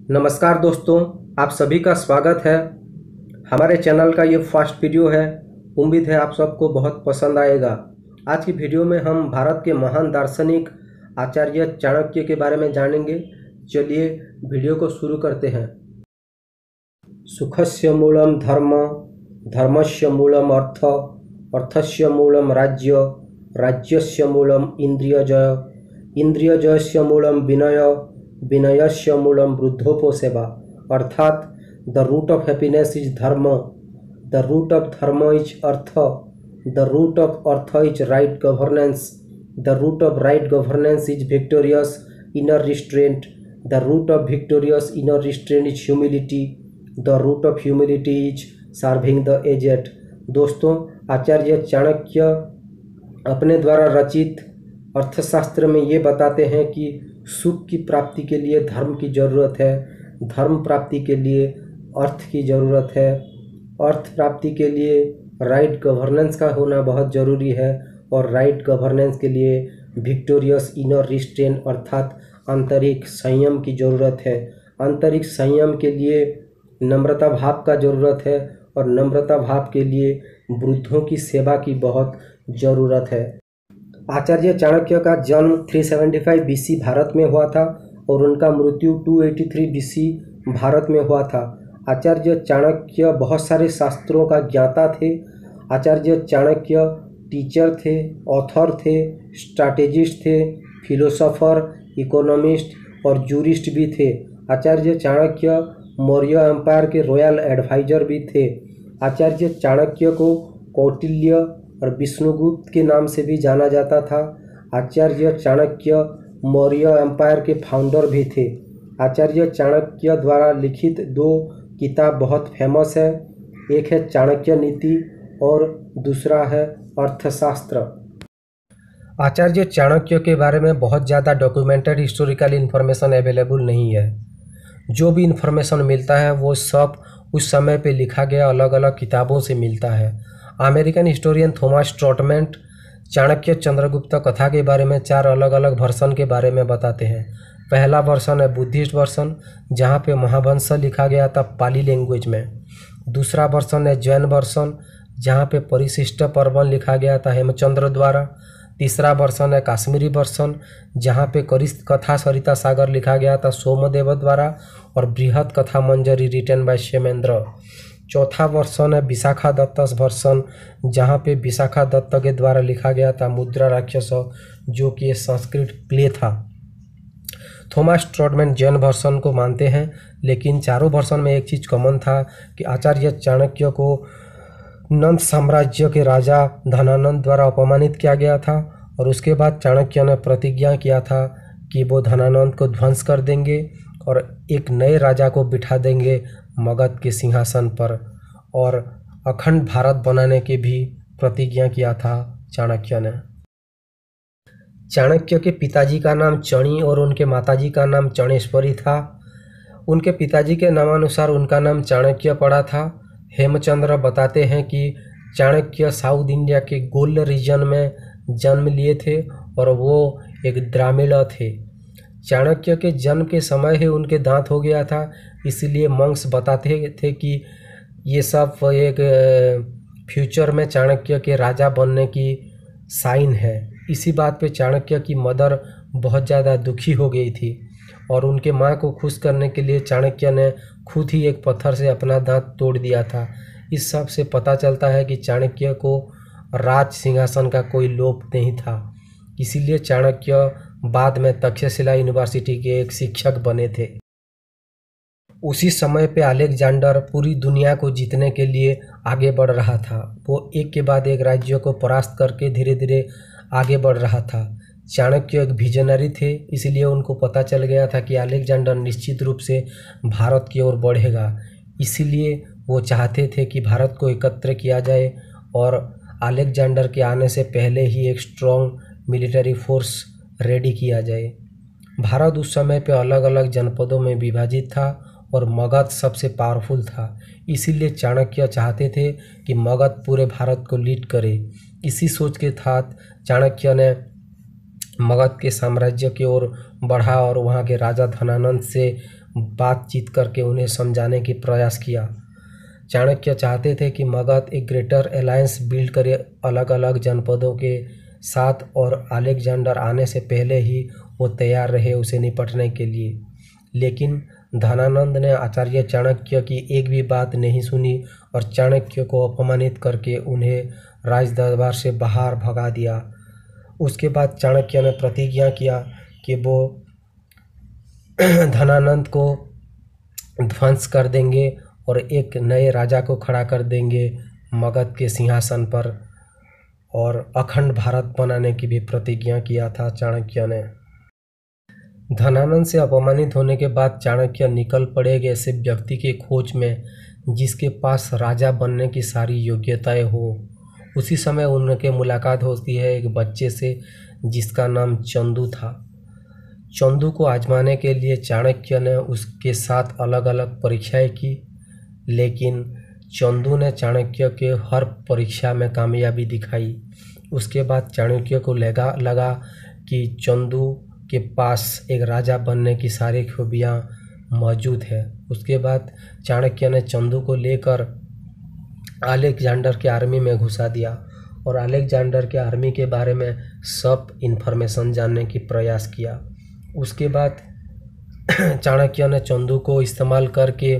नमस्कार दोस्तों, आप सभी का स्वागत है। हमारे चैनल का ये फर्स्ट वीडियो है। उम्मीद है आप सबको बहुत पसंद आएगा। आज की वीडियो में हम भारत के महान दार्शनिक आचार्य चाणक्य के बारे में जानेंगे। चलिए वीडियो को शुरू करते हैं। सुखस्य मूलम धर्म, धर्मस्य मूलम अर्थ, अर्थस्य मूलम राज्य, राज्यस्य मूलम इंद्रियजय, इंद्रियजयस्य मूलम विनय, विनयस्य मूलम वृद्धोपसेवा। अर्थात the root of happiness is dharma, the root of dharma is artha, the root of artha is right governance, the root of right governance is victorious inner restraint, the root of victorious inner restraint is humility, the root of humility is serving the aged. दोस्तों, आचार्य चाणक्य अपने द्वारा रचित अर्थशास्त्र में ये बताते हैं कि सुख की प्राप्ति के लिए धर्म की ज़रूरत है, धर्म प्राप्ति के लिए अर्थ की ज़रूरत है, अर्थ प्राप्ति के लिए राइट गवर्नेंस का होना बहुत ज़रूरी है और राइट गवर्नेंस के लिए विक्टोरियस इनर रिस्ट्रेंट अर्थात आंतरिक संयम की ज़रूरत है। आंतरिक संयम के लिए नम्रता भाव का ज़रूरत है और नम्रता भाव के लिए वृद्धों की सेवा की बहुत ज़रूरत है। आचार्य चाणक्य का जन्म 375 BC भारत में हुआ था और उनका मृत्यु 283 BC भारत में हुआ था। आचार्य चाणक्य बहुत सारे शास्त्रों का ज्ञाता थे। आचार्य चाणक्य टीचर थे, ऑथर थे, स्ट्रैटेजिस्ट थे, फिलोसोफर, इकोनॉमिस्ट और जूरिस्ट भी थे। आचार्य चाणक्य मौर्य एम्पायर के रॉयल एडवाइजर भी थे। आचार्य चाणक्य को कौटिल्य और विष्णुगुप्त के नाम से भी जाना जाता था। आचार्य चाणक्य मौर्य एम्पायर के फाउंडर भी थे। आचार्य चाणक्य द्वारा लिखित 2 किताब बहुत फेमस है। एक है चाणक्य नीति और दूसरा है अर्थशास्त्र। आचार्य चाणक्य के बारे में बहुत ज़्यादा डॉक्यूमेंटेड हिस्टोरिकल इन्फॉर्मेशन अवेलेबल नहीं है। जो भी इन्फॉर्मेशन मिलता है वो सब उस समय पे लिखा गया अलग अलग किताबों से मिलता है। American historian Thomas Trautmann Chanakya Chandragupta Katha के बारे में 4 अलग अलग वर्सन के बारे में बताते हैं। पहला वर्सन है बुद्धिस्ट वर्सन, जहाँ पे महावंश लिखा गया था पाली लैंग्वेज में। दूसरा वर्सन है जैन वर्सन, जहाँ पे परिशिष्ट पर्वन लिखा गया था हेमचंद्र द्वारा। तीसरा वर्सन है काश्मीरी वर्सन, जहाँ पे करिष्ठ कथा सरिता सागर लिखा गया था सोमदेव द्वारा और बृहद कथा मंजरी रिटन बाय क्षेमेंद्र। चौथा वर्सन है विशाखा दत्त वर्सन, जहाँ पे विशाखा दत्त के द्वारा लिखा गया था मुद्रा राक्षस, जो कि संस्कृत प्ले था। थॉमस ट्रॉटमैन जैन वर्सन को मानते हैं, लेकिन चारों वर्सन में एक चीज़ कॉमन था कि आचार्य चाणक्य को नंद साम्राज्य के राजा धनानंद द्वारा अपमानित किया गया था और उसके बाद चाणक्य ने प्रतिज्ञा किया था कि वो धनानंद को ध्वंस कर देंगे और एक नए राजा को बिठा देंगे मगध के सिंहासन पर, और अखंड भारत बनाने की भी प्रतिज्ञा किया था चाणक्य ने। चाणक्य के पिताजी का नाम चणी और उनके माताजी का नाम चणेश्वरी था। उनके पिताजी के नामानुसार उनका नाम चाणक्य पड़ा था। हेमचंद्र बताते हैं कि चाणक्य साउथ इंडिया के गोल्ड रीजन में जन्म लिए थे और वो एक द्राविड़ थे। चाणक्य के जन्म के समय ही उनके दांत हो गया था, इसलिए मंक्स बताते थे कि ये सब एक फ्यूचर में चाणक्य के राजा बनने की साइन है। इसी बात पे चाणक्य की मदर बहुत ज़्यादा दुखी हो गई थी और उनके माँ को खुश करने के लिए चाणक्य ने खुद ही एक पत्थर से अपना दांत तोड़ दिया था। इस सब से पता चलता है कि चाणक्य को राज सिंहासन का कोई लोभ नहीं था। इसीलिए चाणक्य बाद में तक्षशिला यूनिवर्सिटी के एक शिक्षक बने थे। उसी समय पे अलेक्जेंडर पूरी दुनिया को जीतने के लिए आगे बढ़ रहा था। वो एक के बाद एक राज्यों को परास्त करके धीरे धीरे आगे बढ़ रहा था। चाणक्य एक विजनरी थे, इसलिए उनको पता चल गया था कि अलेक्जेंडर निश्चित रूप से भारत की ओर बढ़ेगा। इसीलिए वो चाहते थे कि भारत को एकत्र किया जाए और अलेक्जेंडर के आने से पहले ही एक स्ट्रॉन्ग मिलिट्री फोर्स रेडी किया जाए। भारत उस समय पे अलग अलग जनपदों में विभाजित था और मगध सबसे पावरफुल था। इसीलिए चाणक्य चाहते थे कि मगध पूरे भारत को लीड करे। इसी सोच के साथ चाणक्य ने मगध के साम्राज्य की ओर बढ़ा और वहाँ के राजा धनानंद से बातचीत करके उन्हें समझाने की प्रयास किया। चाणक्य चाहते थे कि मगध एक ग्रेटर अलायंस बिल्ड करे अलग अलग जनपदों के साथ, और अलेक्जेंडर आने से पहले ही वो तैयार रहे उसे निपटने के लिए। लेकिन धनानंद ने आचार्य चाणक्य की एक भी बात नहीं सुनी और चाणक्य को अपमानित करके उन्हें राज दरबार से बाहर भगा दिया। उसके बाद चाणक्य ने प्रतिज्ञा किया कि वो धनानंद को ध्वंस कर देंगे और एक नए राजा को खड़ा कर देंगे मगध के सिंहासन पर, और अखंड भारत बनाने की भी प्रतिज्ञा किया था चाणक्य ने। धनानंद से अपमानित होने के बाद चाणक्य निकल पड़े एक ऐसे व्यक्ति की खोज में जिसके पास राजा बनने की सारी योग्यताएं हो। उसी समय उनके मुलाकात होती है एक बच्चे से जिसका नाम चंदू था। चंदू को आजमाने के लिए चाणक्य ने उसके साथ अलग अलग परीक्षाएं की, लेकिन चंदू ने चाणक्य के हर परीक्षा में कामयाबी दिखाई। उसके बाद चाणक्य को लगा कि चंदू के पास एक राजा बनने की सारी खूबियाँ मौजूद है। उसके बाद चाणक्य ने चंदू को लेकर अलेक्जेंडर के आर्मी में घुसा दिया और अलेक्जेंडर के आर्मी के बारे में सब इन्फॉर्मेशन जानने की प्रयास किया। उसके बाद चाणक्य ने चंदू को इस्तेमाल करके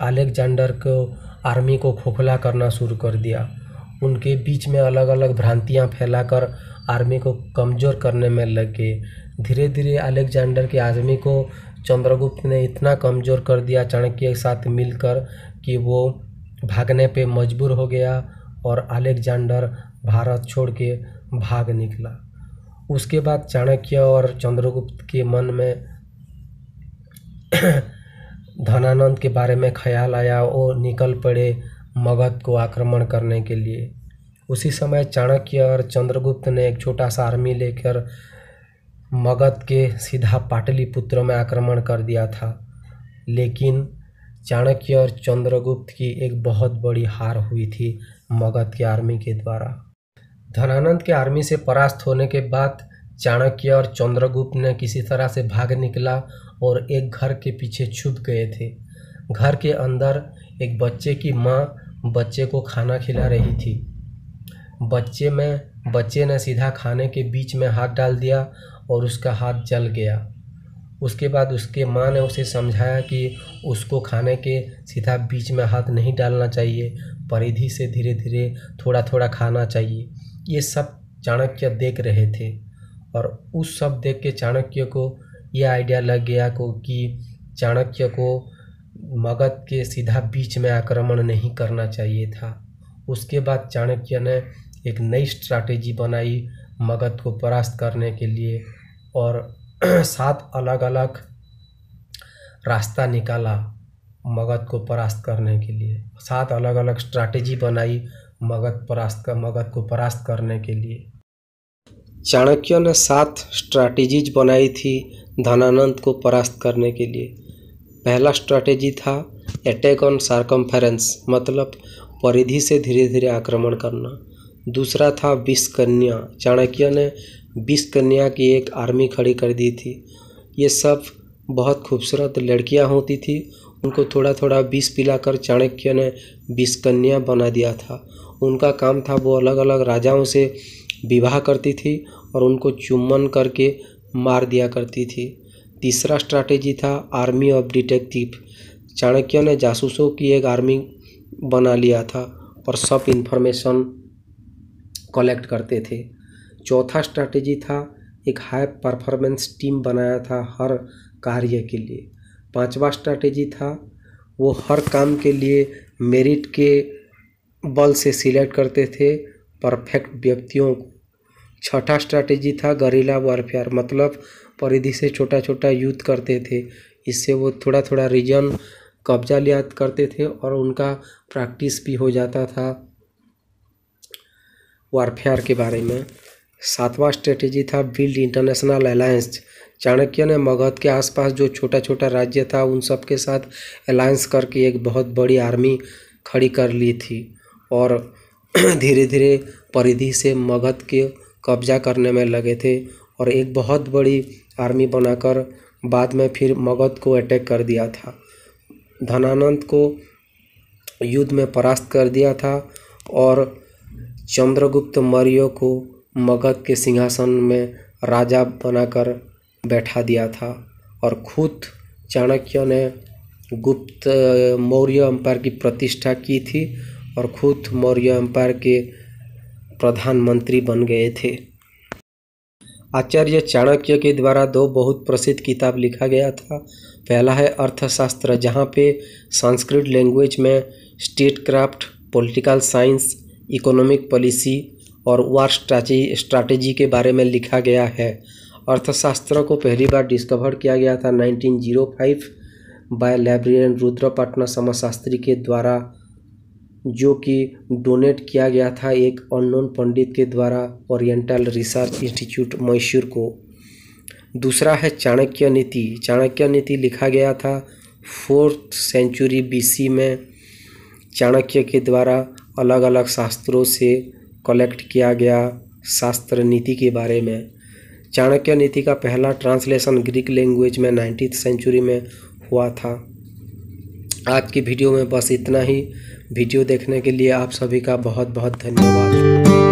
अलेक्जेंडर को आर्मी को खोखला करना शुरू कर दिया। उनके बीच में अलग अलग भ्रांतियां फैलाकर आर्मी को कमज़ोर करने में लग गए। धीरे धीरे अलेक्जेंडर की आर्मी को चंद्रगुप्त ने इतना कमज़ोर कर दिया चाणक्य के साथ मिलकर कि वो भागने पे मजबूर हो गया और अलेक्जेंडर भारत छोड़ के भाग निकला। उसके बाद चाणक्य और चंद्रगुप्त के मन में धनानंद के बारे में ख्याल आया और निकल पड़े मगध को आक्रमण करने के लिए। उसी समय चाणक्य और चंद्रगुप्त ने एक छोटा सा आर्मी लेकर मगध के सीधा पाटलिपुत्र में आक्रमण कर दिया था, लेकिन चाणक्य और चंद्रगुप्त की एक बहुत बड़ी हार हुई थी मगध की आर्मी के द्वारा। धनानंद के आर्मी से परास्त होने के बाद चाणक्य और चंद्रगुप्त ने किसी तरह से भाग निकला और एक घर के पीछे छुप गए थे। घर के अंदर एक बच्चे की माँ बच्चे को खाना खिला रही थी। बच्चे ने सीधा खाने के बीच में हाथ डाल दिया और उसका हाथ जल गया। उसके बाद उसके माँ ने उसे समझाया कि उसको खाने के सीधा बीच में हाथ नहीं डालना चाहिए, परिधि से धीरे धीरे थोड़ा थोड़ा खाना चाहिए। ये सब चाणक्य देख रहे थे और उस सब देख के चाणक्य को यह आइडिया लग गया कि चाणक्य को मगध के सीधा बीच में आक्रमण नहीं करना चाहिए था। उसके बाद चाणक्य ने एक नई स्ट्रैटेजी बनाई मगध को परास्त करने के लिए और 7 अलग अलग रास्ता निकाला मगध को परास्त करने के लिए। 7 अलग अलग स्ट्रैटेजी बनाई मगध को परास्त करने के लिए। चाणक्य ने 7 स्ट्रैटेजीज बनाई थी धनानंद को परास्त करने के लिए। पहला स्ट्रैटेजी था अटैक ऑन सर्कमफेरेंस, मतलब परिधि से धीरे धीरे आक्रमण करना। दूसरा था 20 कन्या। चाणक्य ने 20 कन्या की एक आर्मी खड़ी कर दी थी। ये सब बहुत खूबसूरत लड़कियां होती थी, उनको थोड़ा थोड़ा विष पिलाकर चाणक्य ने 20 कन्या बना दिया था। उनका काम था वो अलग अलग राजाओं से विवाह करती थी और उनको चुम्बन करके मार दिया करती थी। तीसरा स्ट्रैटेजी था आर्मी ऑफ डिटेक्टिव। चाणक्य ने जासूसों की एक आर्मी बना लिया था और सब इन्फॉर्मेशन कलेक्ट करते थे। चौथा स्ट्रैटेजी था एक हाई परफॉर्मेंस टीम बनाया था हर कार्य के लिए। पांचवा स्ट्रैटेजी था वो हर काम के लिए मेरिट के बल से सिलेक्ट करते थे परफेक्ट व्यक्तियों को। छठा स्ट्रैटेजी था गरिला वॉरफेयर, मतलब परिधि से छोटा छोटा युद्ध करते थे। इससे वो थोड़ा थोड़ा रीजन कब्जा लिया करते थे और उनका प्रैक्टिस भी हो जाता था वॉरफेयर के बारे में। सातवां स्ट्रेटेजी था बिल्ड इंटरनेशनल अलायंस। चाणक्य ने मगध के आसपास जो छोटा छोटा राज्य था उन सब के साथ अलायंस करके एक बहुत बड़ी आर्मी खड़ी कर ली थी और धीरे धीरे परिधि से मगध के कब्जा करने में लगे थे और एक बहुत बड़ी आर्मी बनाकर बाद में फिर मगध को अटैक कर दिया था। धनानंद को युद्ध में परास्त कर दिया था और चंद्रगुप्त मौर्य को मगध के सिंहासन में राजा बनाकर बैठा दिया था और खुद चाणक्य ने गुप्त मौर्य एम्पायर की प्रतिष्ठा की थी और खुद मौर्य एम्पायर के प्रधानमंत्री बन गए थे। आचार्य चाणक्य के द्वारा दो बहुत प्रसिद्ध किताब लिखा गया था। पहला है अर्थशास्त्र, जहाँ पे संस्कृत लैंग्वेज में statecraft, political science, economic policy और वार स्ट्रैटेजी के बारे में लिखा गया है। अर्थशास्त्र को पहली बार डिस्कवर किया गया था 1905 बाय लाइब्रेरियन रुद्रपट्टन समाजशास्त्री के द्वारा, जो कि डोनेट किया गया था एक अननोन पंडित के द्वारा ओरिएंटल रिसर्च इंस्टीट्यूट मैसूर को। दूसरा है चाणक्य नीति। चाणक्य नीति लिखा गया था 4th सेंचुरी BC में चाणक्य के द्वारा अलग अलग शास्त्रों से कलेक्ट किया गया शास्त्र नीति के बारे में। चाणक्य नीति का पहला ट्रांसलेशन ग्रीक लैंग्वेज में 19th सेंचुरी में हुआ था। आज की वीडियो में बस इतना ही। वीडियो देखने के लिए आप सभी का बहुत बहुत धन्यवाद।